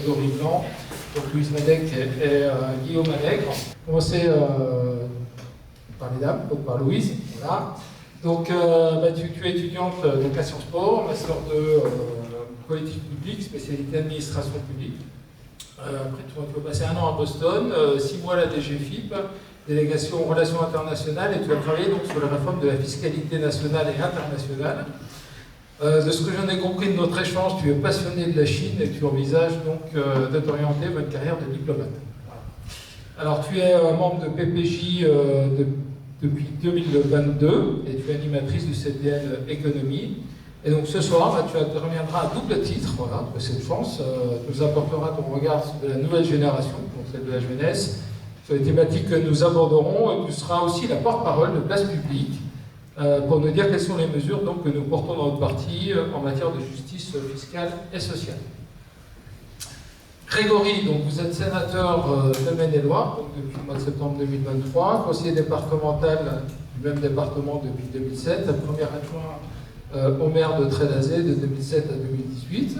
Grégory Blanc, donc Louise Madec et Guillaume Allègre. On va commencer par les dames, donc par Louise. Voilà. Donc tu es étudiante donc à Sciences Po, master de politique publique, spécialité administration publique. Après, tu vas passer 1 an à Boston, 6 mois à la DGFIP, délégation relations internationales, et tu as travaillé donc sur la réforme de la fiscalité nationale et internationale. De ce que j'en ai compris de notre échange, tu es passionné de la Chine et tu envisages donc de t'orienter vers une carrière de diplomate. Voilà. Alors tu es membre de PPJ depuis 2022 et tu es animatrice du CDL Économie. Et donc ce soir, tu reviendras à double titre, voilà, de cette chance. Tu nous apporteras ton regard de la nouvelle génération, donc celle de la jeunesse, sur les thématiques que nous aborderons, et tu seras aussi la porte-parole de Place Publique pour nous dire quelles sont les mesures donc, que nous portons dans notre parti en matière de justice fiscale et sociale. Grégory, donc vous êtes sénateur de Maine-et-Loire depuis le mois de septembre 2023, conseiller départemental du même département depuis 2007, premier adjoint au maire de Trélazé de 2007 à 2018.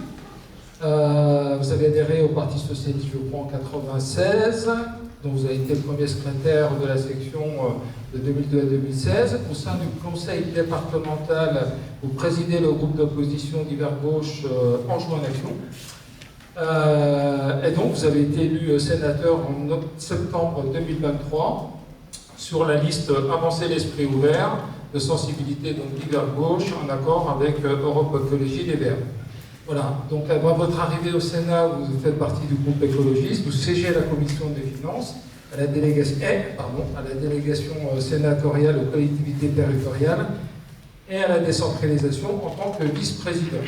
Vous avez adhéré au Parti Socialiste, je crois, en 1996, dont vous avez été le premier secrétaire de la section de 2002 à 2016. Au sein du conseil départemental, vous présidez le groupe d'opposition d'hiver gauche Anjou en Action. Et donc, vous avez été élu sénateur en septembre 2023 sur la liste Avancer l'esprit ouvert de sensibilité d'hiver gauche en accord avec Europe Écologie Les Verts. Voilà, donc avant votre arrivée au Sénat, vous faites partie du groupe écologiste, vous siégez à la commission des finances, à la délégation sénatoriale aux collectivités territoriales et à la décentralisation en tant que vice-président.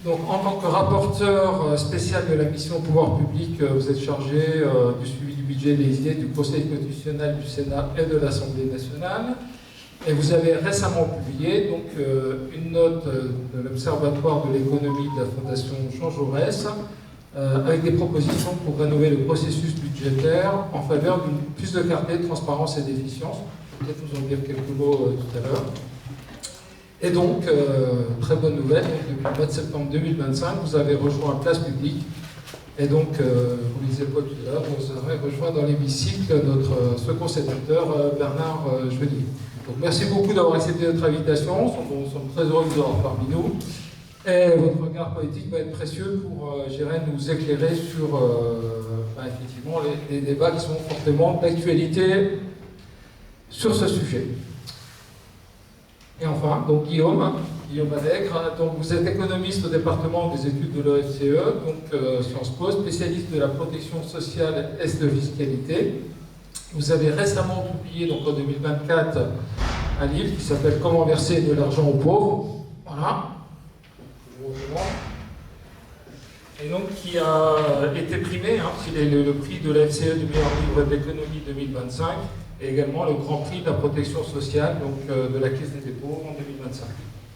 Donc en tant que rapporteur spécial de la mission pouvoir public, vous êtes chargé du suivi du budget des idées du Conseil constitutionnel du Sénat et de l'Assemblée nationale. Et vous avez récemment publié donc, une note de l'Observatoire de l'économie de la Fondation Jean Jaurès avec des propositions pour rénover le processus budgétaire en faveur d'une plus de clarté, de transparence et d'efficience. Peut-être vous en dire quelques mots tout à l'heure. Et donc, très bonne nouvelle, depuis le mois de septembre 2025, vous avez rejoint Place Publique. Et donc, vous le disiez pas tout à l'heure, vous avez rejoint dans l'hémicycle notre second sénateur, Bernard Joly. Donc merci beaucoup d'avoir accepté notre invitation, nous sommes très heureux de vous avoir parmi nous. Et votre regard politique va être précieux pour nous éclairer sur effectivement les débats qui sont fortement d'actualité sur ce sujet. Et enfin, donc Guillaume Allègre, donc vous êtes économiste au département des études de l'OFCE, donc Sciences Po, spécialiste de la protection sociale et de fiscalité. Vous avez récemment publié, donc en 2024, un livre qui s'appelle « Comment verser de l'argent aux pauvres ». Voilà. Et donc qui a été primé, il est le prix de la FCE du meilleur livre d'économie 2025 et également le grand prix de la protection sociale donc, de la Caisse des dépôts en 2025.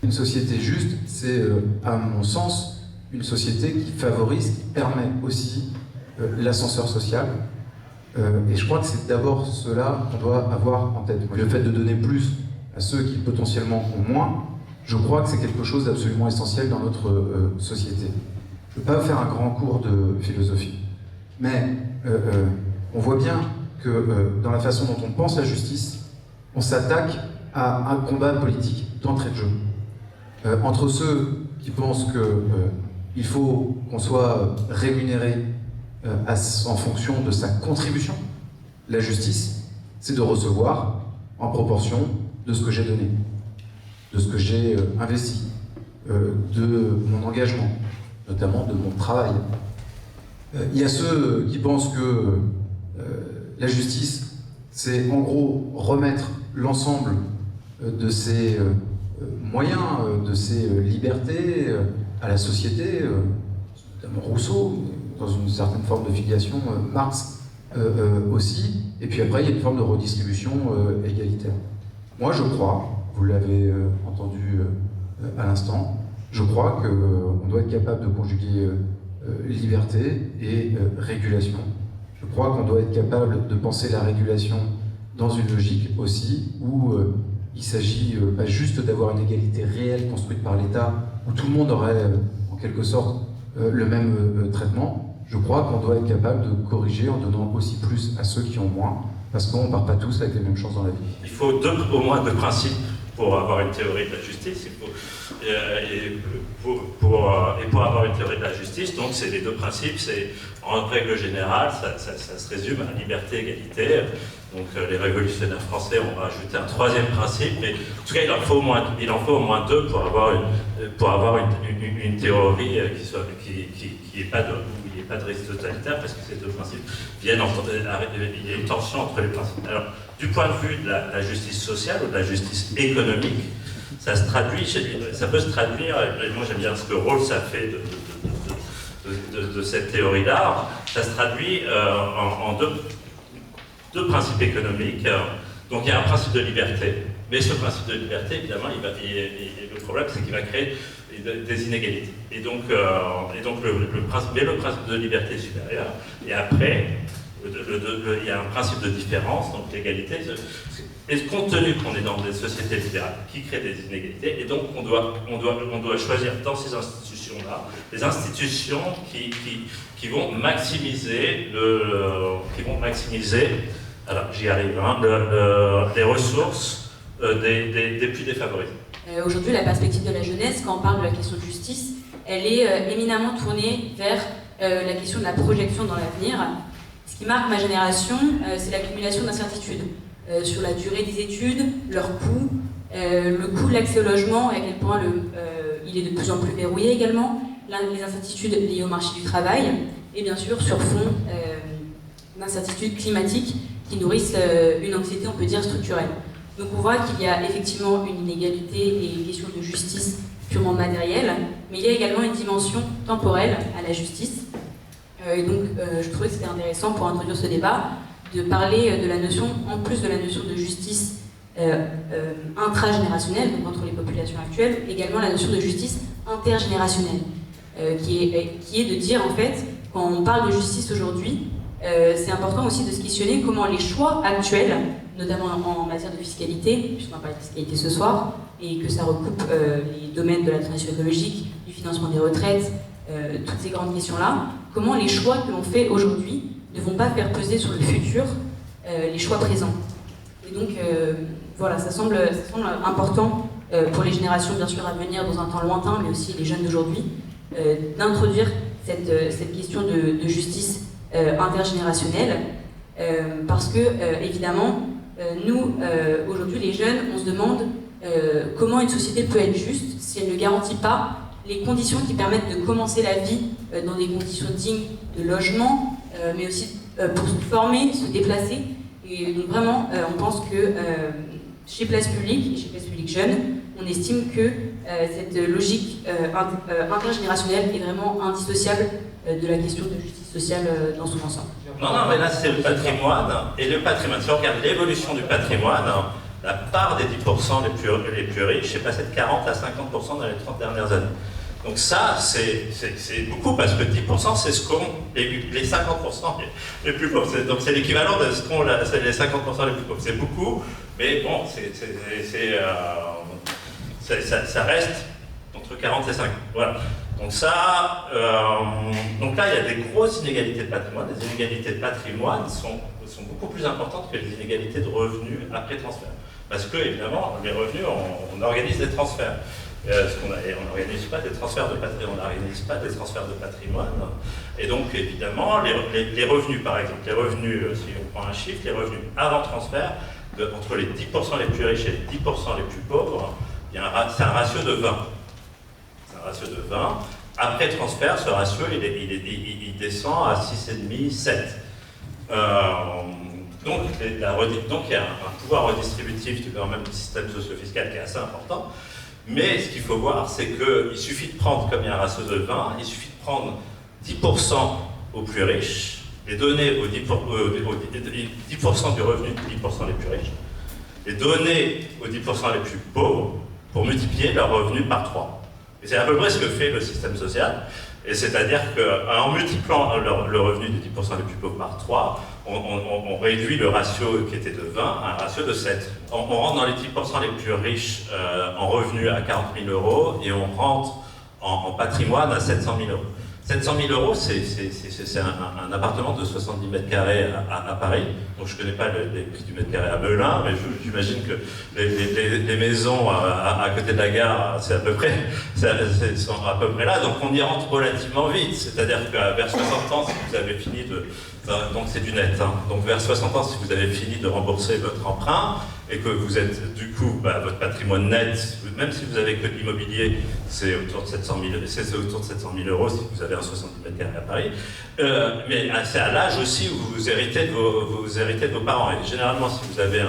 Une société juste, c'est à mon sens une société qui favorise, qui permet aussi l'ascenseur social. Et je crois que c'est d'abord cela qu'on doit avoir en tête. Le fait de donner plus à ceux qui potentiellement ont moins, je crois que c'est quelque chose d'absolument essentiel dans notre société. Je ne vais pas faire un grand cours de philosophie, mais on voit bien que dans la façon dont on pense la justice, on s'attaque à un combat politique d'entrée de jeu. Entre ceux qui pensent qu'il faut qu'on soit rémunéré en fonction de sa contribution. La justice, c'est de recevoir en proportion de ce que j'ai donné, de ce que j'ai investi, de mon engagement, notamment de mon travail. Il y a ceux qui pensent que la justice, c'est en gros remettre l'ensemble de ses moyens, de ses libertés à la société, notamment Rousseau, dans une certaine forme de filiation, Marx aussi, et puis après il y a une forme de redistribution égalitaire. Moi je crois, vous l'avez entendu à l'instant, je crois qu'on doit être capable de conjuguer liberté et régulation. Je crois qu'on doit être capable de penser la régulation dans une logique aussi où il s'agit pas juste d'avoir une égalité réelle construite par l'État, où tout le monde aurait en quelque sorte le même traitement, je crois qu'on doit être capable de corriger en donnant aussi plus à ceux qui ont moins, parce qu'on ne part pas tous avec les mêmes chances dans la vie. Il faut au moins deux principes pour avoir une théorie de la justice. Pour avoir une théorie de la justice, donc c'est les deux principes, c'est en règle générale, ça se résume à liberté, égalité. Donc les révolutionnaires français ont rajouté un troisième principe, mais en tout cas il en faut au moins deux pour avoir une théorie qui n'est pas de risque totalitaire, parce que ces deux principes viennent il y a une tension entre les principes. Alors, du point de vue de la justice sociale ou de la justice économique, ça peut se traduire, et moi j'aime bien ce que Rawls a fait de cette théorie-là, ça se traduit en deux principes économiques. Donc il y a un principe de liberté, mais ce principe de liberté, évidemment, le problème c'est qu'il va créer des inégalités. Et donc le principe de liberté est supérieur. Et après, il y a un principe de différence, donc l'égalité. Et compte tenu qu'on est dans des sociétés libérales qui créent des inégalités, et donc on doit choisir dans ces institutions-là des institutions qui vont maximiser alors j'y arrive, les ressources des plus défavorisés. Aujourd'hui, la perspective de la jeunesse, quand on parle de la question de justice, elle est éminemment tournée vers la question de la projection dans l'avenir. Ce qui marque ma génération, c'est l'accumulation d'incertitudes sur la durée des études, leur coût, le coût de l'accès au logement, et à quel point il est de plus en plus verrouillé également, les incertitudes liées au marché du travail, et bien sûr sur fond d'incertitudes climatiques qui nourrissent une anxiété, on peut dire, structurelle. Donc on voit qu'il y a effectivement une inégalité et une question de justice purement matérielle, mais il y a également une dimension temporelle à la justice. Et donc je trouvais que c'était intéressant pour introduire ce débat de parler de la notion, en plus de la notion de justice intragénérationnelle, donc entre les populations actuelles, également la notion de justice intergénérationnelle, qui est de dire en fait, quand on parle de justice aujourd'hui, c'est important aussi de se questionner comment les choix actuels, notamment en matière de fiscalité, puisqu'on va parler de fiscalité ce soir, et que ça recoupe les domaines de la transition écologique, du financement des retraites, toutes ces grandes questions-là, comment les choix que l'on fait aujourd'hui ne vont pas faire peser sur le futur les choix présents. Et donc, voilà, ça semble important pour les générations, bien sûr, à venir dans un temps lointain, mais aussi les jeunes d'aujourd'hui, d'introduire cette question de justice intergénérationnelle, parce que, évidemment, nous, aujourd'hui, les jeunes, on se demande comment une société peut être juste si elle ne garantit pas les conditions qui permettent de commencer la vie dans des conditions dignes de logement, mais aussi pour se former, se déplacer. Et donc vraiment, on pense que chez Place Publique et chez Place Publique Jeune, on estime que cette logique intergénérationnelle est vraiment indissociable de la question de justice sociale dans son ensemble. Non, mais là c'est le patrimoine, et le patrimoine, si on regarde l'évolution du patrimoine, la part des 10% les plus riches est passée de 40 à 50% dans les 30 dernières années. Donc ça, c'est beaucoup, parce que 10% c'est ce qu'ont les 50% les plus pauvres. Donc c'est l'équivalent de ce qu'ont les 50% les plus pauvres. C'est beaucoup, mais bon, ça reste entre 40 et 50. Voilà. Donc ça, donc là, il y a des grosses inégalités de patrimoine. Les inégalités de patrimoine sont beaucoup plus importantes que les inégalités de revenus après transfert. Parce que, évidemment, les revenus, on organise des transferts. On n'organise pas des transferts de patrimoine, on n'organise pas des transferts de patrimoine. Et donc, évidemment, les revenus, par exemple, les revenus, si on prend un chiffre, les revenus avant transfert, entre les 10% les plus riches et les 10% les plus pauvres, c'est un ratio de 20. C'est un ratio de 20. Après transfert, ce ratio, il descend à 6,5, 7. Donc il y a un pouvoir redistributif quand même du système socio-fiscal qui est assez important. Mais ce qu'il faut voir, c'est qu'il suffit de prendre, comme il y a un ratio de 20, il suffit de prendre 10% aux plus riches, les donner aux 10% du revenu des 10% les plus riches, les donner aux 10% les plus pauvres pour multiplier leurs revenus par 3. Et c'est à peu près ce que fait le système social. Et c'est-à-dire qu'en multipliant le revenu des 10% les plus pauvres par 3, on réduit le ratio qui était de 20 à un ratio de 7. On rentre dans les 10% les plus riches en revenus à 40 000 € et on rentre en patrimoine à 700 000 €. 700 000 euros, c'est un appartement de 70 mètres carrés à Paris. Donc je ne connais pas les prix du mètre carré à Melun, mais j'imagine que les maisons à côté de la gare, sont à peu près là. Donc on y rentre relativement vite. C'est-à-dire qu'à vers 60 ans, si vous avez fini de... donc c'est du net. Hein. Donc vers 60 ans, si vous avez fini de rembourser votre emprunt, et que vous êtes, du coup, votre patrimoine net, même si vous avez que de l'immobilier, c'est autour de 700 000 euros si vous avez un 70 mètres carrés à Paris. Mais c'est à l'âge aussi où vous héritez de vos parents. Et généralement, si vous avez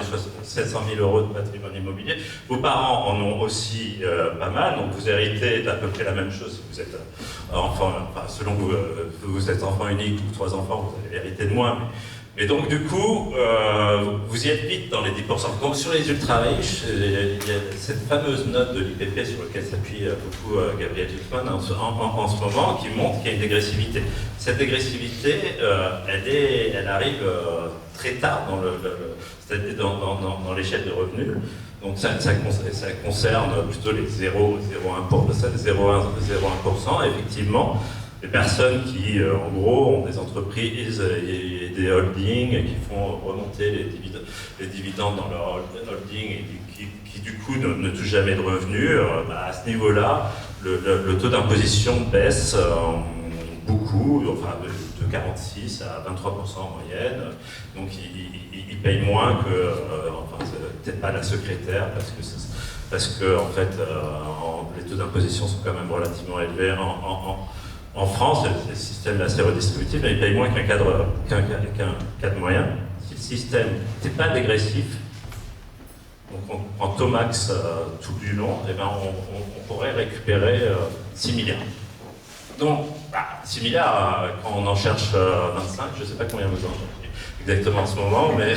700 000 euros de patrimoine immobilier, vos parents en ont aussi pas mal, donc vous héritez d'à peu près la même chose si vous êtes enfant, enfin, selon que vous êtes enfant unique ou 3 enfants, vous allez hériter de moins. Et donc du coup, vous y êtes vite dans les 10%. Donc sur les ultra-riches, il y a cette fameuse note de l'IPP sur laquelle s'appuie beaucoup Gabriel Zucman en ce moment, qui montre qu'il y a une dégressivité. Cette dégressivité, elle arrive très tard c'est-à-dire dans l'échelle de revenus. Donc ça concerne plutôt les 0,1%, effectivement. Les personnes qui, en gros, ont des entreprises et des holdings qui font remonter les dividendes dans leur holding et qui du coup, ne touchent jamais de revenus, à ce niveau-là, le taux d'imposition baisse beaucoup, enfin de 46 à 23% en moyenne. Donc ils payent moins que, enfin, peut-être pas la secrétaire, parce que en fait, les taux d'imposition sont quand même relativement élevés en France. Le système est assez redistributif, mais il paye moins qu'un cadre moyen. Si le système n'était pas dégressif, donc on prend taux max tout du long, et ben on pourrait récupérer 6 milliards. Donc, 6 milliards, quand on en cherche 25, je ne sais pas combien vous en cherchez exactement en ce moment, mais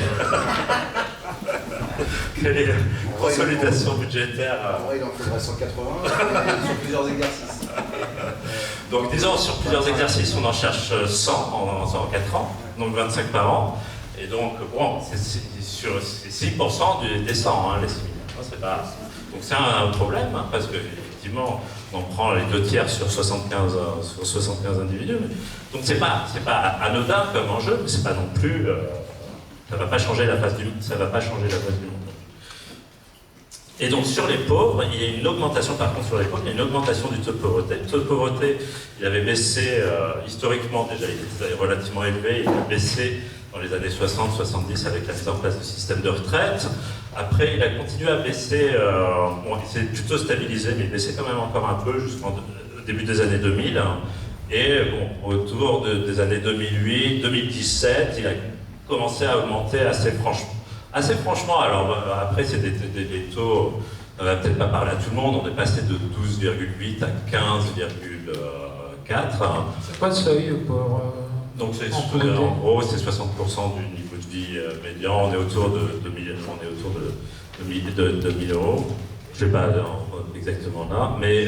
quelle est la consolidation budgétaire il en faudrait 180 sur plusieurs exercices. Donc disons, sur plusieurs exercices, on en cherche 100 en 4 ans, donc 25 par an. Et donc, bon, c'est 6% des 100, hein, les 6 milliards. Donc c'est un problème, hein, parce qu'effectivement, on prend les 2 tiers sur 75 individus. Donc c'est pas anodin comme enjeu, mais c'est pas non plus... ça va pas changer la face du monde. Et donc sur les pauvres, il y a une augmentation, par contre sur les pauvres, il y a une augmentation du taux de pauvreté. Le taux de pauvreté, il avait baissé, historiquement déjà, il était relativement élevé, il a baissé dans les années 60-70 avec la mise en place du système de retraite. Après, il a continué à baisser, il s'est plutôt stabilisé, mais il baissait quand même encore un peu jusqu'au début des années 2000. Et bon, autour des années 2008-2017, il a commencé à augmenter assez franchement. Alors après, c'est des taux, on va peut-être pas parler à tout le monde, on est passé de 12,8 à 15,4. C'est quoi le seuil pour... Donc en gros, c'est 60% du niveau de vie médian, on est autour de 1000 euros. Je ne sais pas exactement là, mais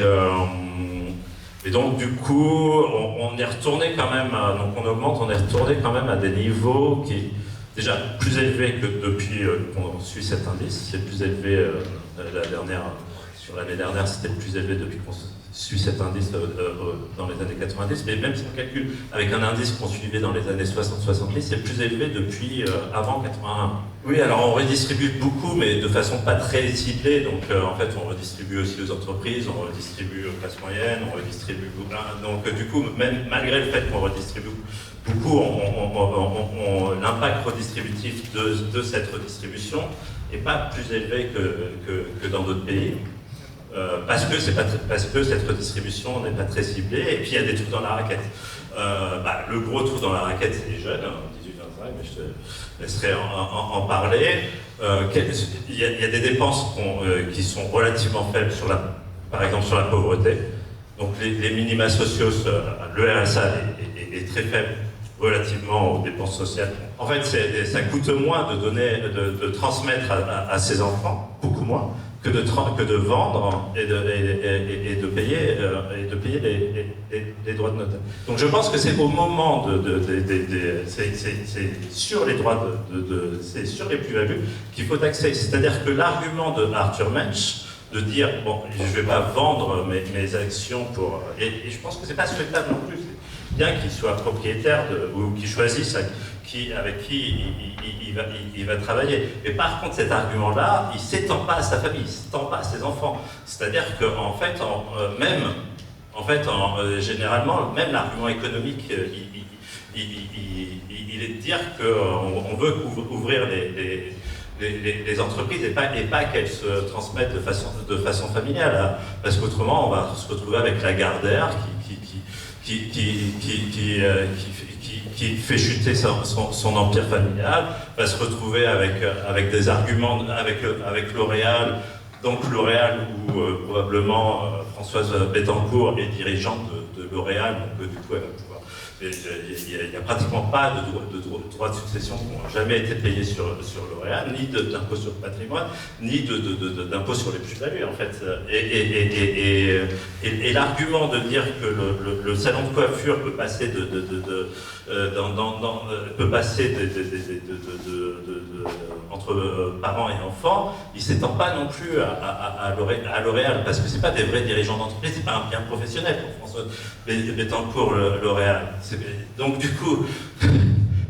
et donc du coup, on est retourné quand même, donc on augmente, on est retourné quand même à des niveaux qui déjà plus élevés que depuis qu'on suit cet indice. C'est plus élevé sur l'année dernière, c'était plus élevé depuis qu'on suit cet indice dans les années 90, mais même si on calcule avec un indice qu'on suivait dans les années 60-70, c'est plus élevé depuis avant 81. Oui, alors on redistribue beaucoup, mais de façon pas très ciblée, donc en fait on redistribue aussi aux entreprises, on redistribue aux classes moyennes, on redistribue beaucoup. Donc du coup, même malgré le fait qu'on redistribue beaucoup, l'impact redistributif de cette redistribution n'est pas plus élevé que dans d'autres pays. Parce que cette redistribution n'est pas très ciblée, et puis il y a des trous dans la raquette. Le gros trou dans la raquette, c'est les jeunes, 18-25, mais je te laisserai en parler. Il y a des dépenses qui sont relativement faibles, par exemple sur la pauvreté. Donc les minima sociaux, le RSA est très faible relativement aux dépenses sociales. En fait, ça coûte moins de transmettre à ses enfants, beaucoup moins, que de vendre et de payer les droits de notaire. Donc je pense que c'est au moment c'est sur les droits c'est sur les plus-values qu'il faut taxer. C'est-à-dire que l'argument de Arthur Mensch de dire bon, je ne vais pas vendre mes actions pour... Et je pense que c'est pas souhaitable non plus. bien qu'il soit propriétaire ou qu'il choisisse avec qui il va travailler. Mais par contre, cet argument-là, il ne s'étend pas à sa famille, il ne s'étend pas à ses enfants. C'est-à-dire qu'en fait, généralement, même l'argument économique, il est de dire qu'on veut ouvrir les entreprises et pas qu'elles se transmettent de façon familiale, hein. Parce qu'autrement, on va se retrouver avec la Gardère qui fait chuter son empire familial, va se retrouver avec des arguments, avec L'Oréal, donc L'Oréal où probablement Françoise Bettencourt est dirigeante de L'Oréal, donc du coup elle va pouvoir... Il n'y a pratiquement pas de droits de succession qui n'ont jamais été payés sur L'Oréal, ni d'impôt sur le patrimoine, ni d'impôt sur les plus-values, en fait. Et l'argument de dire que le salon de coiffure peut passer entre parents et enfants, il ne s'étend pas non plus à L'Oréal, parce que ce n'est pas des vrais dirigeants d'entreprise, ce n'est pas un bien professionnel pour François Bettencourt, L'Oréal. Donc du coup,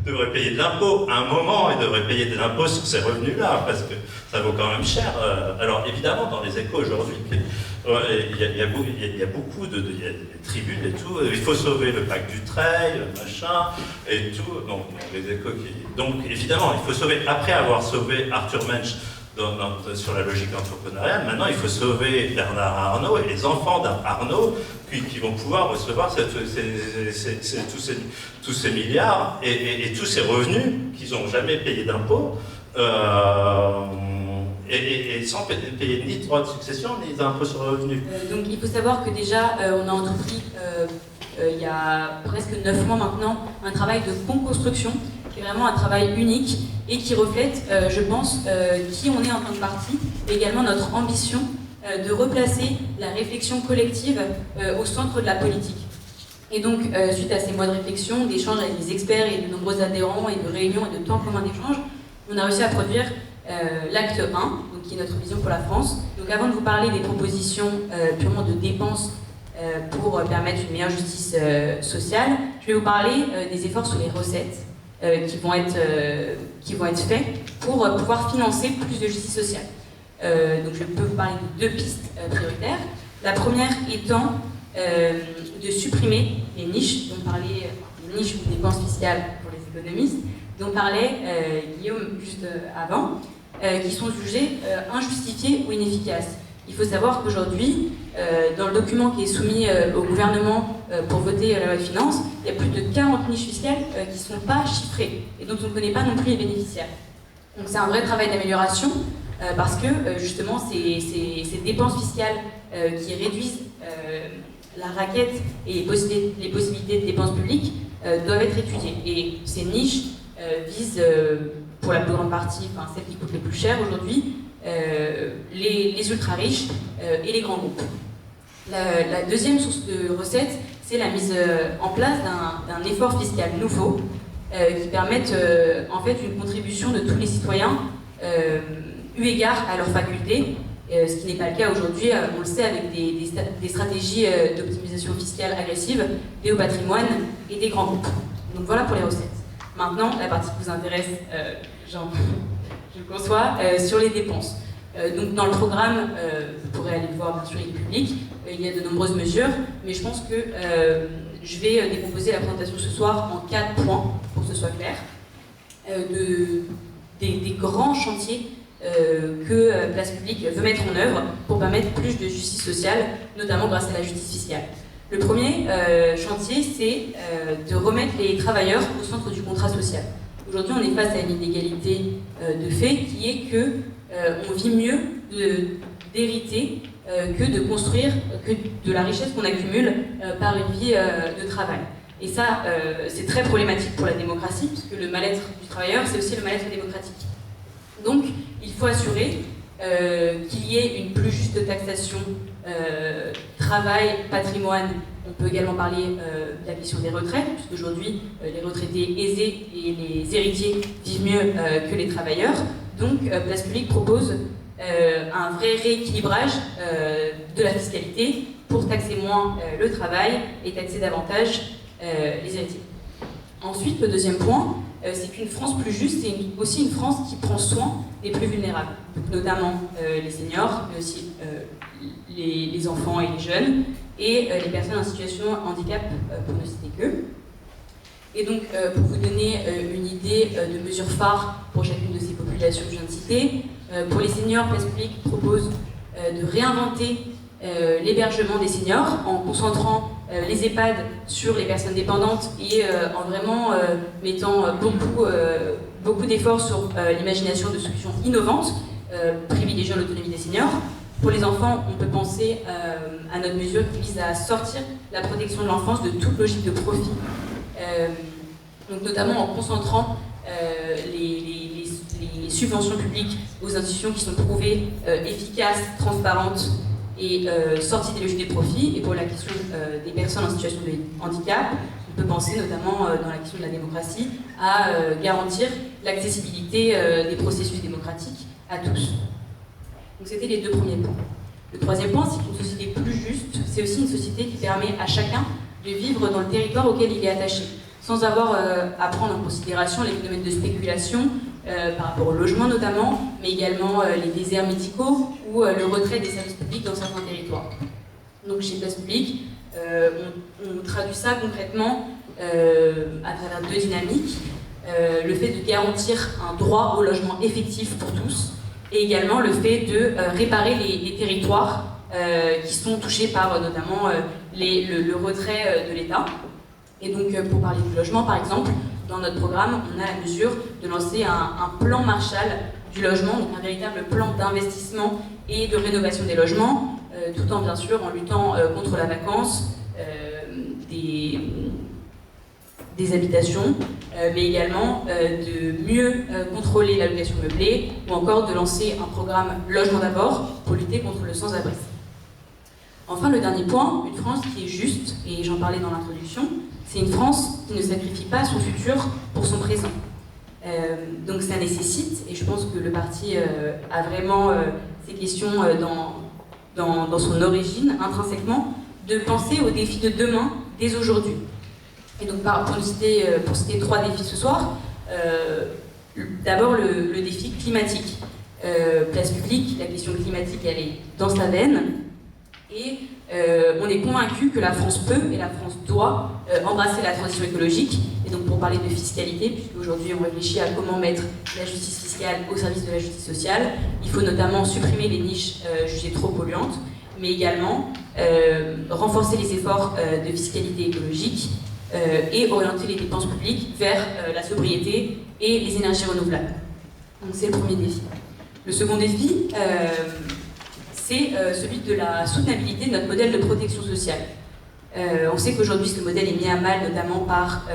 devrait payer de l'impôt. À un moment, il devrait payer de l'impôt sur ces revenus-là, parce que ça vaut quand même cher. Alors évidemment, dans les échos aujourd'hui, il y a beaucoup de tribunes et tout. Il faut sauver le Parc du Trail, machin, et tout. Donc les échos donc évidemment, il faut sauver, après avoir sauvé Arthur Mensch sur la logique entrepreneuriale, maintenant il faut sauver Bernard Arnault et les enfants d'Arnault qui vont pouvoir recevoir tous ces milliards et tous ces revenus qu'ils n'ont jamais payé d'impôts et sans payer ni droit de succession ni d'impôts sur le revenu. Donc il faut savoir que déjà on a entrepris il y a presque 9 mois maintenant un travail de co-construction qui est vraiment un travail unique et qui reflète, je pense, qui on est en tant que parti, et également notre ambition de replacer la réflexion collective au centre de la politique. Et donc, suite à ces mois de réflexion, d'échanges avec des experts et de nombreux adhérents et de réunions et de temps commun d'échange, on a réussi à produire l'acte 1, donc, qui est notre vision pour la France. Donc avant de vous parler des propositions purement de dépenses pour permettre une meilleure justice sociale, je vais vous parler des efforts sur les recettes qui vont être faits pour pouvoir financer plus de justice sociale. Donc je peux vous parler de 2 pistes prioritaires. La première étant de supprimer les niches dont parlait, les niches ou dépenses fiscales pour les économistes, dont parlait Guillaume juste avant, qui sont jugées injustifiées ou inefficaces. Il faut savoir qu'aujourd'hui, dans le document qui est soumis au gouvernement pour voter la loi de finances, il y a plus de 40 niches fiscales qui ne sont pas chiffrées et dont on ne connaît pas non plus les bénéficiaires. Donc c'est un vrai travail d'amélioration parce que justement ces dépenses fiscales qui réduisent la raquette et les possibilités de dépenses publiques doivent être étudiées. Et ces niches visent pour la plus grande partie, enfin celles qui coûtent les plus cher aujourd'hui, les ultra-riches et les grands groupes. La deuxième source de recettes, c'est la mise en place d'un effort fiscal nouveau qui permette en fait une contribution de tous les citoyens eu égard à leurs facultés, ce qui n'est pas le cas aujourd'hui, on le sait, avec des stratégies d'optimisation fiscale agressive liées au patrimoine et des grands groupes. Donc voilà pour les recettes. Maintenant, la partie qui vous intéresse, je le conçois, sur les dépenses. Donc dans le programme, vous pourrez aller le voir, bien sûr, il est public, il y a de nombreuses mesures, mais je pense que je vais décomposer la présentation ce soir en 4 points, pour que ce soit clair, des grands chantiers que Place Publique veut mettre en œuvre pour permettre plus de justice sociale, notamment grâce à la justice fiscale. Le premier chantier, c'est de remettre les travailleurs au centre du contrat social. Aujourd'hui, on est face à une inégalité de fait qui est que on vit mieux d'hériter que de construire que de la richesse qu'on accumule par une vie de travail. Et ça, c'est très problématique pour la démocratie, puisque le mal-être du travailleur, c'est aussi le mal-être démocratique. Donc, il faut assurer qu'il y ait une plus juste taxation travail, patrimoine. On peut également parler de la question des retraites, puisqu'aujourd'hui, les retraités aisés et les héritiers vivent mieux que les travailleurs. Donc, Place Publique propose un vrai rééquilibrage de la fiscalité pour taxer moins le travail et taxer davantage les héritiers. Ensuite, le deuxième point, c'est qu'une France plus juste, c'est aussi une France qui prend soin des plus vulnérables, donc notamment les seniors, mais aussi les enfants et les jeunes, et les personnes en situation de handicap, pour ne citer qu'eux. Et donc, pour vous donner une idée de mesures phares pour chacune de ces populations que je viens de citer, pour les seniors, Place Publique propose de réinventer l'hébergement des seniors en concentrant les EHPAD sur les personnes dépendantes et en vraiment mettant beaucoup d'efforts sur l'imagination de solutions innovantes, privilégiant l'autonomie des seniors. Pour les enfants, on peut penser à notre mesure qui vise à sortir la protection de l'enfance de toute logique de profit, donc notamment en concentrant les subventions publiques aux institutions qui sont prouvées efficaces, transparentes et sorties des logiques de profit. Et pour la question des personnes en situation de handicap, on peut penser notamment dans la question de la démocratie à garantir l'accessibilité des processus démocratiques à tous. Donc c'était les deux premiers points. Le troisième point, c'est qu'une société plus juste, c'est aussi une société qui permet à chacun de vivre dans le territoire auquel il est attaché, sans avoir à prendre en considération les phénomènes de spéculation par rapport au logement notamment, mais également les déserts médicaux ou le retrait des services publics dans certains territoires. Donc chez Place Publique, on traduit ça concrètement à travers deux dynamiques. Le fait de garantir un droit au logement effectif pour tous, et également le fait de réparer les territoires qui sont touchés par notamment le retrait de l'État. Et donc pour parler du logement par exemple, dans notre programme, on a la mesure de lancer un plan Marshall du logement, donc un véritable plan d'investissement et de rénovation des logements, tout en bien sûr en luttant contre la vacance des habitations, mais également de mieux contrôler la location meublée ou encore de lancer un programme Logement d'abord pour lutter contre le sans-abrisme. Enfin, le dernier point, une France qui est juste, et j'en parlais dans l'introduction, c'est une France qui ne sacrifie pas son futur pour son présent. Donc ça nécessite, et je pense que le parti a vraiment ces questions dans son origine, intrinsèquement, de penser aux défis de demain dès aujourd'hui. Et donc pour citer trois défis ce soir, d'abord le défi climatique. Place Publique, la question climatique elle est dans sa veine, et on est convaincu que la France peut et la France doit embrasser la transition écologique. Et donc pour parler de fiscalité, puisqu'aujourd'hui on réfléchit à comment mettre la justice fiscale au service de la justice sociale, il faut notamment supprimer les niches jugées trop polluantes, mais également renforcer les efforts de fiscalité écologique et orienter les dépenses publiques vers la sobriété et les énergies renouvelables. Donc c'est le premier défi. Le second défi, c'est celui de la soutenabilité de notre modèle de protection sociale. On sait qu'aujourd'hui ce modèle est mis à mal notamment par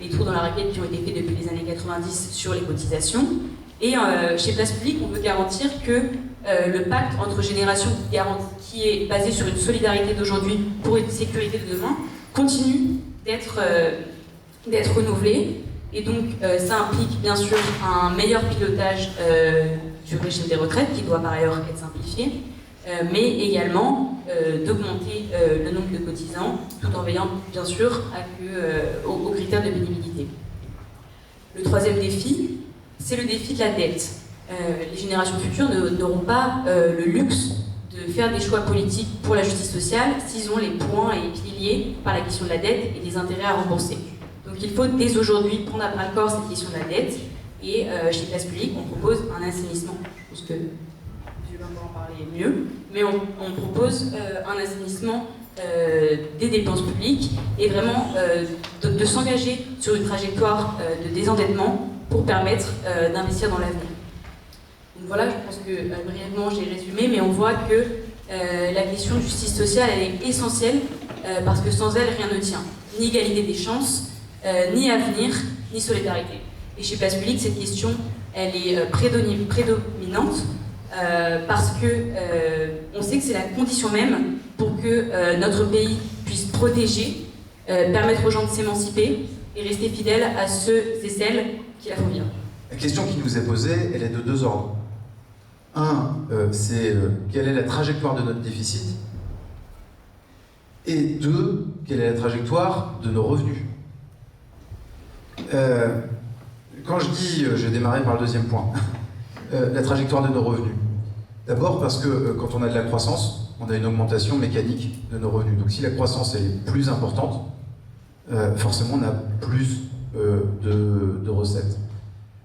les trous dans la raquette qui ont été faits depuis les années 90 sur les cotisations. Et chez Place Publique, on veut garantir que le pacte entre générations qui est basé sur une solidarité d'aujourd'hui pour une sécurité de demain continue d'être renouvelé. Et donc ça implique bien sûr un meilleur pilotage du régime des retraites qui doit par ailleurs être simplifié, mais également d'augmenter le nombre de cotisants tout en veillant bien sûr aux critères de pénibilité. Le troisième défi, c'est le défi de la dette. Les générations futures n'auront pas le luxe de faire des choix politiques pour la justice sociale s'ils ont les points et piliers par la question de la dette et des intérêts à rembourser. Donc il faut dès aujourd'hui prendre à bras le corps cette question de la dette, et chez Place Publique on propose un assainissement. Je pense que je vais en parler mieux, mais on propose un assainissement des dépenses publiques et vraiment de s'engager sur une trajectoire de désendettement pour permettre d'investir dans l'avenir. Donc voilà, je pense que brièvement j'ai résumé, mais on voit que la question de justice sociale elle est essentielle parce que sans elle rien ne tient, ni égalité des chances, ni avenir, ni solidarité. Et chez Place Publique, cette question elle est prédominante parce que on sait que c'est la condition même pour que notre pays puisse protéger, permettre aux gens de s'émanciper et rester fidèles à ceux et celles qui la font vivre. La question qui nous est posée, elle est de deux ordres. Un, c'est quelle est la trajectoire de notre déficit? Et 2, quelle est la trajectoire de nos revenus? Quand je dis, je vais démarrer par le deuxième point, la trajectoire de nos revenus. D'abord parce que quand on a de la croissance, on a une augmentation mécanique de nos revenus. Donc si la croissance est plus importante, forcément on a plus de recettes.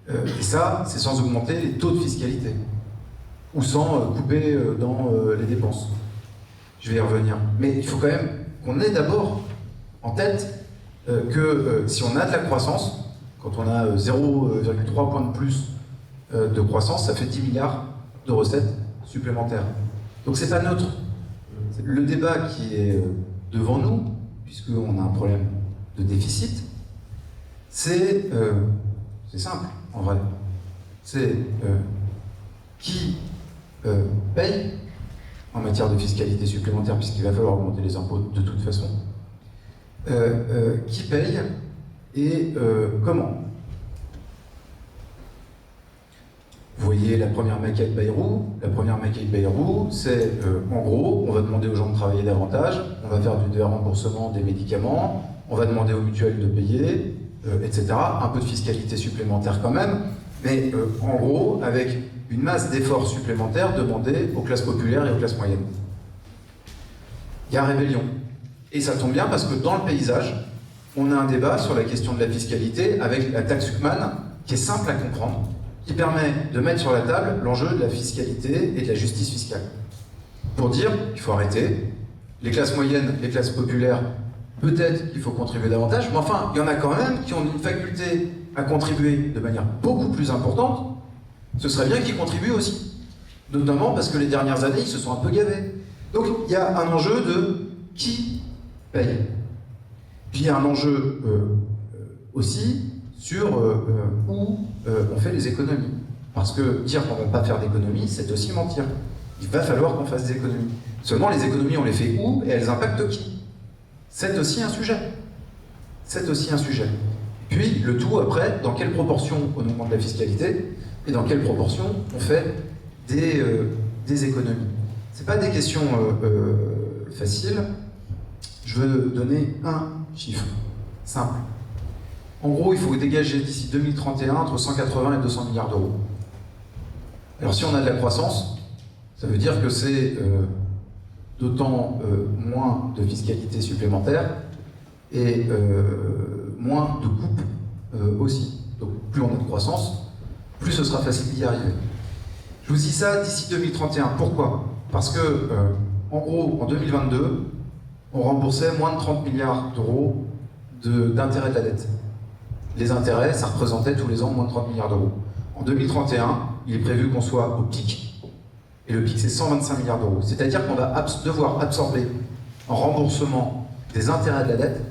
Et ça, c'est sans augmenter les taux de fiscalité, ou sans couper dans les dépenses. Je vais y revenir. Mais il faut quand même qu'on ait d'abord en tête que si on a de la croissance, quand on a 0,3 points de plus de croissance, ça fait 10 milliards de recettes supplémentaires. Donc c'est pas neutre. Le débat qui est devant nous, puisqu'on a un problème de déficit, c'est simple en vrai. C'est qui paye en matière de fiscalité supplémentaire, puisqu'il va falloir augmenter les impôts de toute façon. Qui paye et comment? Vous voyez la première maquette Bayrou. La première maquette Bayrou, c'est en gros, on va demander aux gens de travailler davantage, on va faire du remboursement des médicaments, on va demander aux mutuelles de payer, etc. Un peu de fiscalité supplémentaire quand même, mais en gros, avec une masse d'efforts supplémentaires demandés aux classes populaires et aux classes moyennes. Il y a rébellion. Et ça tombe bien parce que dans le paysage, on a un débat sur la question de la fiscalité avec la taxe Huckman, qui est simple à comprendre, qui permet de mettre sur la table l'enjeu de la fiscalité et de la justice fiscale. Pour dire qu'il faut arrêter, les classes moyennes, les classes populaires, peut-être qu'il faut contribuer davantage, mais enfin, il y en a quand même qui ont une faculté à contribuer de manière beaucoup plus importante. Ce serait bien qu'ils contribuent aussi. Notamment parce que les dernières années, ils se sont un peu gavés. Donc, il y a un enjeu de qui paye. Puis il y a un enjeu aussi sur où on fait les économies. Parce que dire qu'on ne va pas faire d'économies, c'est aussi mentir. Il va falloir qu'on fasse des économies. Seulement, les économies, on les fait où et elles impactent qui? C'est aussi un sujet. C'est aussi un sujet. Puis, le tout, après, dans quelle proportion on augmente la fiscalité et dans quelle proportion on fait des économies. Ce pas des questions faciles. Je veux donner un chiffre simple. En gros, il faut dégager d'ici 2031 entre 180 et 200 milliards d'euros. Alors si on a de la croissance, ça veut dire que c'est d'autant moins de fiscalité supplémentaire et moins de coupes aussi. Donc plus on a de croissance, plus ce sera facile d'y arriver. Je vous dis ça d'ici 2031. Pourquoi? Parce que, en gros, en 2022, on remboursait moins de 30 milliards d'euros d'intérêts de la dette. Les intérêts, ça représentait tous les ans moins de 30 milliards d'euros. En 2031, il est prévu qu'on soit au pic. Et le pic, c'est 125 milliards d'euros. C'est-à-dire qu'on va devoir absorber en remboursement des intérêts de la dette,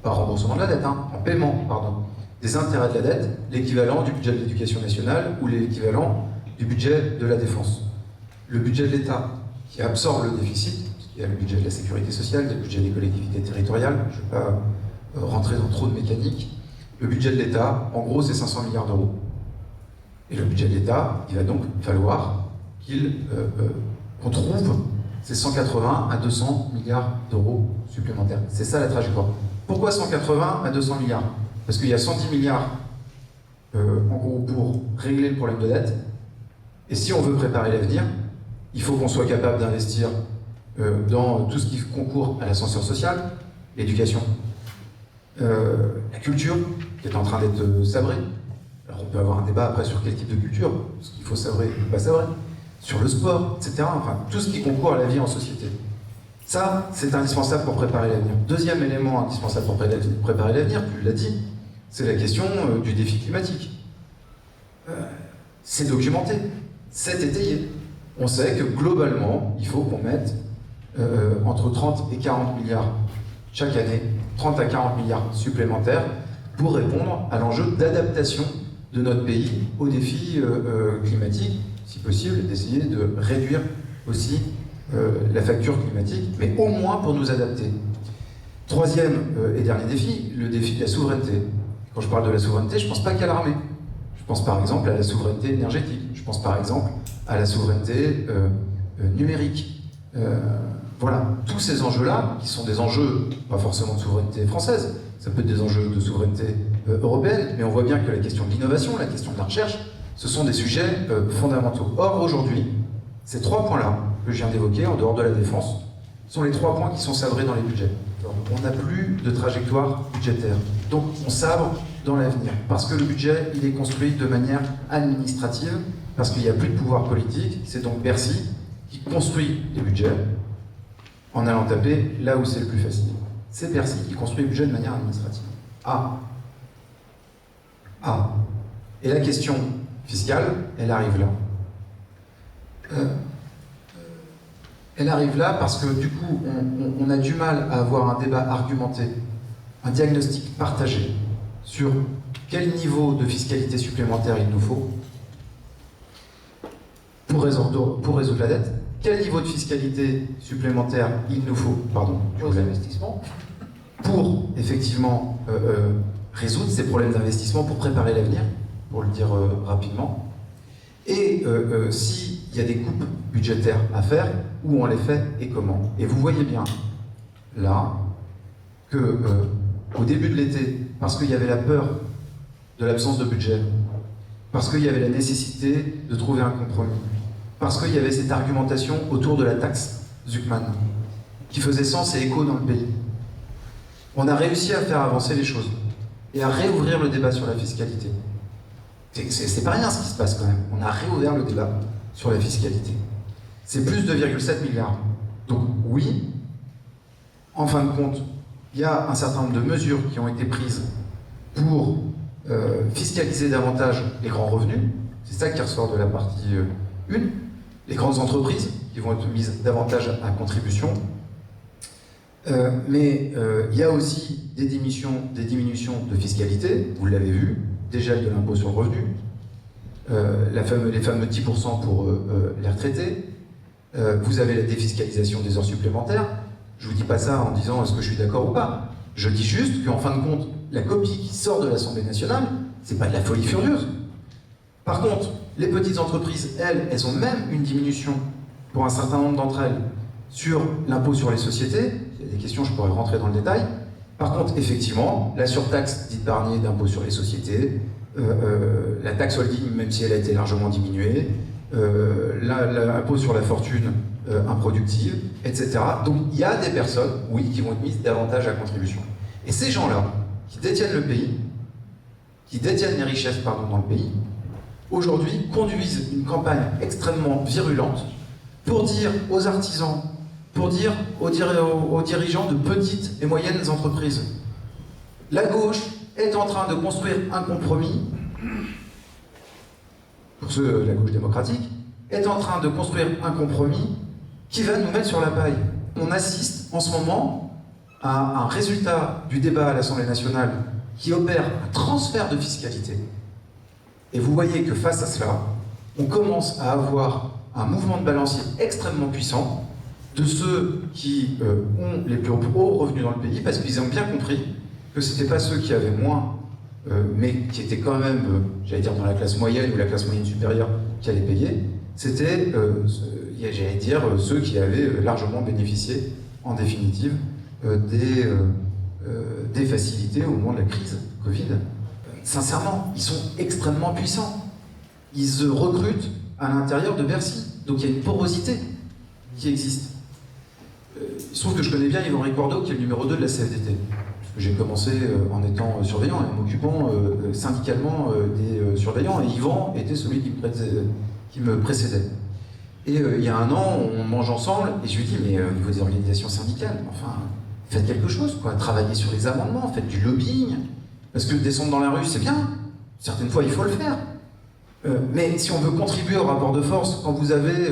pas remboursement de la dette, en paiement, pardon, des intérêts de la dette, l'équivalent du budget de l'éducation nationale ou l'équivalent du budget de la défense. Le budget de l'État qui absorbe le déficit, parce qu'il y a le budget de la sécurité sociale, il y a le budget des collectivités territoriales, je ne vais pas rentrer dans trop de mécanique. Le budget de l'État, en gros, c'est 500 milliards d'euros. Et le budget de l'État, il va donc falloir qu'on trouve ces 180 à 200 milliards d'euros supplémentaires. C'est ça la trajectoire. Pourquoi 180 à 200 milliards? Parce qu'il y a 110 milliards, en gros, pour régler le problème de dette. Et si on veut préparer l'avenir, il faut qu'on soit capable d'investir dans tout ce qui concourt à l'ascenseur social, l'éducation, la culture, qui est en train d'être sabrée. Alors on peut avoir un débat après sur quel type de culture, ce qu'il faut sabrer ou pas sabrer, sur le sport, etc. Enfin, tout ce qui concourt à la vie en société. Ça, c'est indispensable pour préparer l'avenir. Deuxième élément indispensable pour préparer l'avenir, tu l'as dit, c'est la question du défi climatique. C'est documenté, c'est étayé. On sait que globalement, il faut qu'on mette entre 30 et 40 milliards chaque année, 30 à 40 milliards supplémentaires pour répondre à l'enjeu d'adaptation de notre pays aux défis climatiques, si possible, d'essayer de réduire aussi la facture climatique, mais au moins pour nous adapter. Troisième et dernier défi, le défi de la souveraineté. Quand je parle de la souveraineté, je ne pense pas qu'à l'armée. Je pense par exemple à la souveraineté énergétique. Je pense par exemple à la souveraineté numérique. Voilà, tous ces enjeux-là, qui sont des enjeux, pas forcément de souveraineté française, ça peut être des enjeux de souveraineté européenne, mais on voit bien que la question de l'innovation, la question de la recherche, ce sont des sujets fondamentaux. Or, aujourd'hui, ces 3 points-là que je viens d'évoquer, en dehors de la défense, sont les 3 points qui sont sabrés dans les budgets. On n'a plus de trajectoire budgétaire. Donc, on sabre dans l'avenir. Parce que le budget, il est construit de manière administrative, parce qu'il n'y a plus de pouvoir politique. C'est donc Bercy qui construit les budgets en allant taper là où c'est le plus facile. C'est Bercy qui construit le budget de manière administrative. Et la question fiscale, elle arrive là. Elle arrive là parce que du coup, on a du mal à avoir un débat argumenté, un diagnostic partagé sur quel niveau de fiscalité supplémentaire il nous faut pour résoudre la dette, quel niveau de fiscalité supplémentaire il nous faut, Aux investissements. pour effectivement résoudre ces problèmes d'investissement, pour préparer l'avenir, pour le dire rapidement. Et s'il y a des coupes budgétaires à faire, où on les fait et comment. Et vous voyez bien, là, que au début de l'été, parce qu'il y avait la peur de l'absence de budget, parce qu'il y avait la nécessité de trouver un compromis, parce qu'il y avait cette argumentation autour de la taxe Zuckman, qui faisait sens et écho dans le pays, on a réussi à faire avancer les choses et à réouvrir le débat sur la fiscalité. C'est pas rien ce qui se passe quand même. On a réouvert le débat sur la fiscalité. C'est plus de 2,7 milliards. Donc oui, en fin de compte, il y a un certain nombre de mesures qui ont été prises pour fiscaliser davantage les grands revenus. C'est ça qui ressort de la partie 1. Les grandes entreprises qui vont être mises davantage à contribution. Mais il y a aussi des diminutions de fiscalité, vous l'avez vu, dégel de l'impôt sur le revenu, les fameux 10% pour les retraités, vous avez la défiscalisation des heures supplémentaires. Je ne vous dis pas ça en disant est-ce que je suis d'accord ou pas. Je dis juste qu'en fin de compte, la copie qui sort de l'Assemblée nationale, c'est pas de la folie furieuse. Par contre, les petites entreprises, elles ont même une diminution pour un certain nombre d'entre elles sur l'impôt sur les sociétés. Il y a des questions, je pourrais rentrer dans le détail. Par contre, effectivement, la surtaxe dite Barnier d'impôt sur les sociétés, la taxe holding, même si elle a été largement diminuée, l'impôt sur la fortune improductive, etc. Donc il y a des personnes, oui, qui vont être mises davantage à contribution. Et ces gens-là, qui détiennent le pays, qui détiennent les richesses dans le pays, aujourd'hui conduisent une campagne extrêmement virulente pour dire aux artisans, pour dire aux dirigeants de petites et moyennes entreprises, la gauche est en train de construire un compromis, pour ceux de la gauche démocratique, est en train de construire un compromis qui va nous mettre sur la paille. On assiste en ce moment à un résultat du débat à l'Assemblée nationale qui opère un transfert de fiscalité. Et vous voyez que face à cela, on commence à avoir un mouvement de balancier extrêmement puissant de ceux qui ont les plus hauts revenus dans le pays, parce qu'ils ont bien compris que ce n'étaient pas ceux qui avaient moins, mais qui étaient quand même, j'allais dire, dans la classe moyenne ou la classe moyenne supérieure qui allaient payer, c'était, j'allais dire, ceux qui avaient largement bénéficié, en définitive, des facilités au moment de la crise Covid. Sincèrement, ils sont extrêmement puissants. Ils recrutent à l'intérieur de Bercy. Donc il y a une porosité qui existe. Il se trouve que je connais bien Yvan Ricordeau, qui est le numéro 2 de la CFDT. J'ai commencé en étant surveillant et m'occupant syndicalement des surveillants. Et Yvan était celui qui me précédait. Et il y a un an, on mange ensemble, et je lui dis, mais au niveau des organisations syndicales, enfin, faites quelque chose, quoi. Travaillez sur les amendements, faites du lobbying. Parce que descendre dans la rue, c'est bien. Certaines fois, il faut le faire. Mais si on veut contribuer au rapport de force, quand vous avez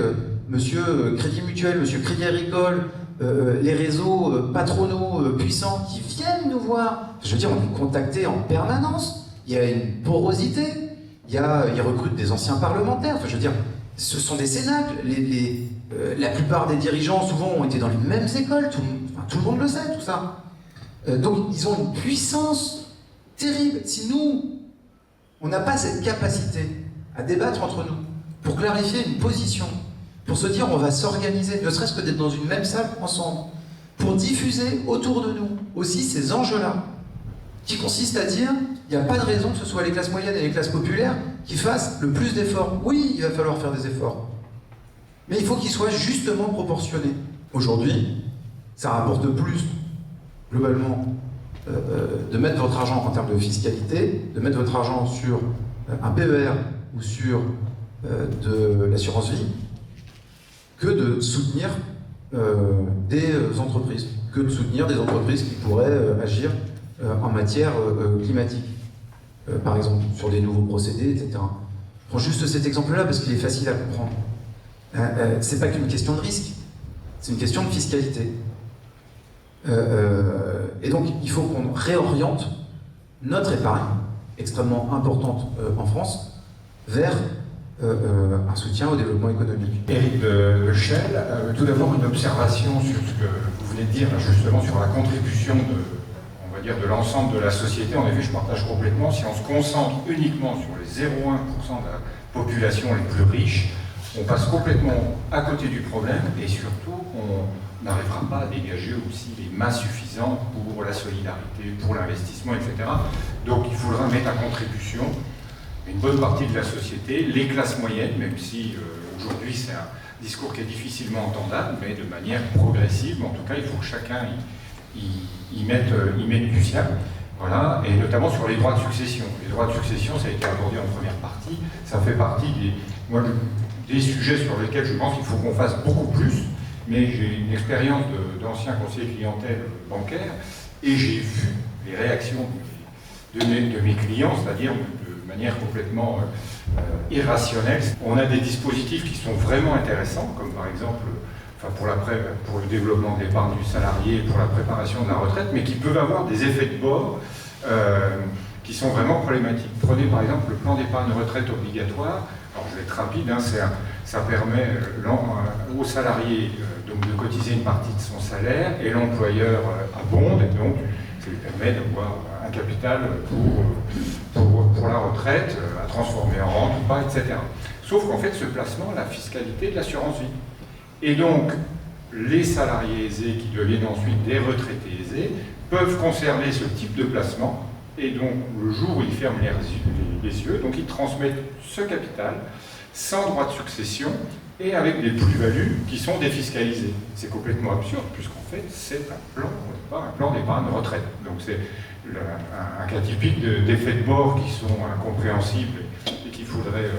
monsieur Crédit Mutuel, monsieur Crédit Agricole, les réseaux patronaux puissants qui viennent nous voir, je veux dire, on est contactés en permanence. Il y a une porosité. Ils recrutent des anciens parlementaires. Enfin, je veux dire, ce sont des cénacles. La plupart des dirigeants, souvent, ont été dans les mêmes écoles. Tout le monde le sait, tout ça. Donc, ils ont une puissance terrible. Si nous, on n'a pas cette capacité à débattre entre nous pour clarifier une position, pour se dire on va s'organiser, ne serait-ce que d'être dans une même salle ensemble, pour diffuser autour de nous aussi ces enjeux-là, qui consistent à dire il n'y a pas de raison que ce soit les classes moyennes et les classes populaires qui fassent le plus d'efforts. Oui, il va falloir faire des efforts, mais il faut qu'ils soient justement proportionnés. Aujourd'hui, ça rapporte plus, globalement, de mettre votre argent en termes de fiscalité, de mettre votre argent sur un PER ou sur de l'assurance vie, que de soutenir des entreprises, que de soutenir des entreprises qui pourraient agir en matière climatique, par exemple, sur des nouveaux procédés, etc. Je prends juste cet exemple-là parce qu'il est facile à comprendre. C'est pas qu'une question de risque, c'est une question de fiscalité. Et donc, il faut qu'on réoriente notre épargne, extrêmement importante en France, vers un soutien au développement économique. Éric de Chelles, tout d'abord une observation sur ce que vous venez de dire, justement sur la contribution de l'ensemble de la société. En effet, je partage complètement. Si on se concentre uniquement sur les 0,1% de la population les plus riches, on passe complètement à côté du problème et surtout, on n'arrivera pas à dégager aussi les masses suffisantes pour la solidarité, pour l'investissement, etc. Donc il faudra mettre à contribution une bonne partie de la société, les classes moyennes, même si aujourd'hui c'est un discours qui est difficilement entendable, mais de manière progressive. En tout cas, il faut que chacun y mette du sien. Voilà, et notamment sur les droits de succession. Les droits de succession, ça a été abordé en première partie, ça fait partie des sujets sur lesquels je pense qu'il faut qu'on fasse beaucoup plus, mais j'ai une expérience d'ancien conseiller clientèle bancaire, et j'ai vu les réactions de mes clients, c'est-à-dire de manière complètement irrationnelle. On a des dispositifs qui sont vraiment intéressants, comme par exemple pour le développement de l'épargne du salarié, pour la préparation de la retraite, mais qui peuvent avoir des effets de bord qui sont vraiment problématiques. Prenez par exemple le plan d'épargne retraite obligatoire. Alors je vais être rapide, ça permet au salarié donc de cotiser une partie de son salaire et l'employeur abonde, et donc ça lui permet d'avoir un capital pour la retraite, à transformer en rente ou pas, etc. Sauf qu'en fait ce placement a la fiscalité de l'assurance vie. Et donc, les salariés aisés qui deviennent ensuite des retraités aisés peuvent conserver ce type de placement, et donc le jour où ils ferment les yeux, donc ils transmettent ce capital sans droit de succession et avec des plus-values qui sont défiscalisées. C'est complètement absurde puisqu'en fait c'est un plan d'épargne retraite. Donc c'est un cas typique d'effets de bord qui sont incompréhensibles et qu'il faudrait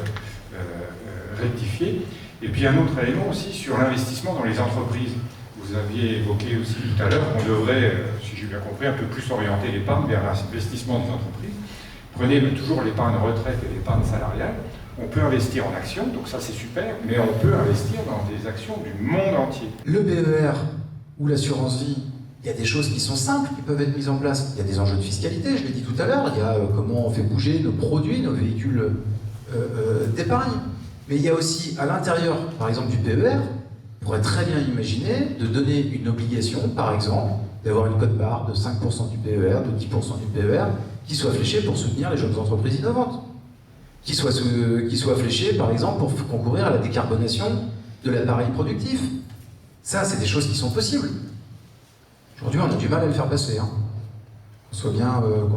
rectifier. Et puis un autre élément aussi sur l'investissement dans les entreprises. Vous aviez évoqué aussi tout à l'heure qu'on devrait, si j'ai bien compris, un peu plus orienter l'épargne vers l'investissement des entreprises. Prenez toujours l'épargne retraite et l'épargne salariale. On peut investir en actions, donc ça c'est super, mais on peut investir dans des actions du monde entier. Le PER ou l'assurance vie, il y a des choses qui sont simples qui peuvent être mises en place. Il y a des enjeux de fiscalité, je l'ai dit tout à l'heure, il y a comment on fait bouger nos produits, nos véhicules d'épargne. Mais il y a aussi, à l'intérieur, par exemple, du PER, on pourrait très bien imaginer de donner une obligation, par exemple, d'avoir une quote-part de 5% du PER, de 10% du PER, qui soit fléchée pour soutenir les jeunes entreprises innovantes. Qui soit fléchée, par exemple, pour concourir à la décarbonation de l'appareil productif. Ça, c'est des choses qui sont possibles. Aujourd'hui, on a du mal à le faire passer, hein. Qu'on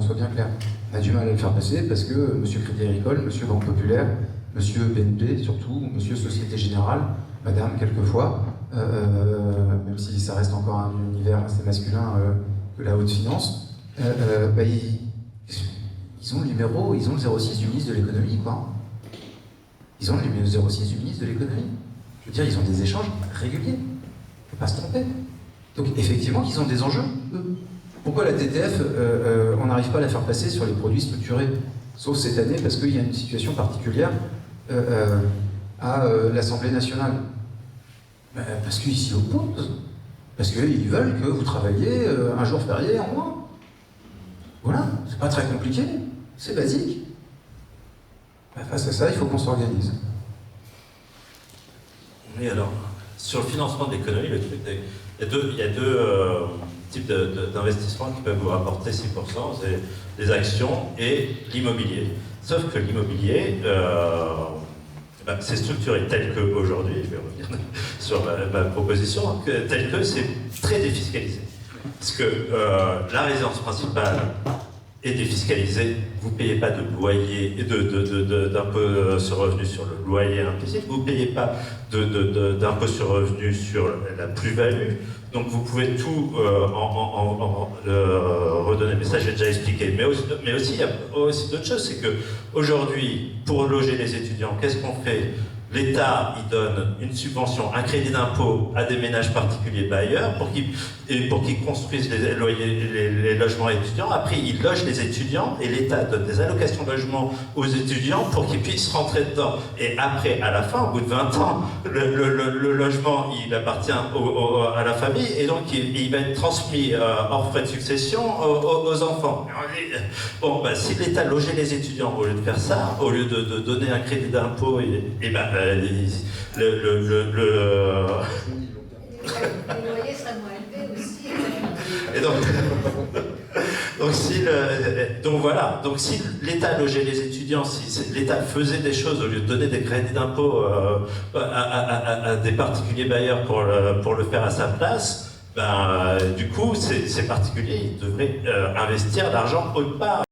soit bien clair. On a du mal à le faire passer parce que Monsieur Crédit Agricole, Monsieur Banque Populaire, Monsieur BNP surtout, Monsieur Société Générale, Madame quelquefois, même si ça reste encore un univers assez masculin que la haute finance, ils ont le numéro, ils ont le 06 du ministre de l'économie, quoi. Ils ont le numéro 06 du ministre de l'économie. Je veux dire, ils ont des échanges réguliers. Il ne faut pas se tromper. Donc effectivement, ils ont des enjeux, eux. Pourquoi la TTF, on n'arrive pas à la faire passer sur les produits structurés? Sauf cette année, parce qu'il y a une situation particulière à l'Assemblée nationale. Parce qu'ils s'y opposent. Parce qu'ils veulent que vous travailliez un jour férié en moins. Voilà, c'est pas très compliqué, c'est basique. Face à ça, il faut qu'on s'organise. Oui, alors, sur le financement de l'économie, il y a deux types d'investissements qui peuvent vous rapporter 6%, c'est les actions et l'immobilier. Sauf que l'immobilier, Ben, c'est structuré tel que aujourd'hui, je vais revenir sur ma proposition, tel que c'est très défiscalisé. Parce que la résidence principale est défiscalisée, vous ne payez pas de loyer, d'impôt sur revenu sur le loyer implicite, vous ne payez pas d'impôt sur revenu sur la plus-value, donc vous pouvez tout redonner. Mais ça, j'ai déjà expliqué. Mais aussi, il y a aussi d'autres choses, c'est qu'aujourd'hui, pour loger les étudiants, qu'est-ce qu'on fait ? L'État, il donne une subvention, un crédit d'impôt à des ménages particuliers bailleurs pour qu'ils construisent les logements étudiants. Après, il loge les étudiants et l'État donne des allocations de logement aux étudiants pour qu'ils puissent rentrer dedans. Et après, à la fin, au bout de 20 ans, le logement, il appartient à la famille et donc il va être transmis hors frais de succession aux enfants. Bon, bah, si l'État logeait les étudiants au lieu de faire ça, au lieu de donner un crédit d'impôt, Les loyers seraient moins élevés aussi. Et donc si l'État logeait les étudiants, si l'État faisait des choses au lieu de donner des crédits d'impôt à des particuliers bailleurs pour le faire à sa place, ben, du coup ces particuliers ils devraient investir l'argent autre part.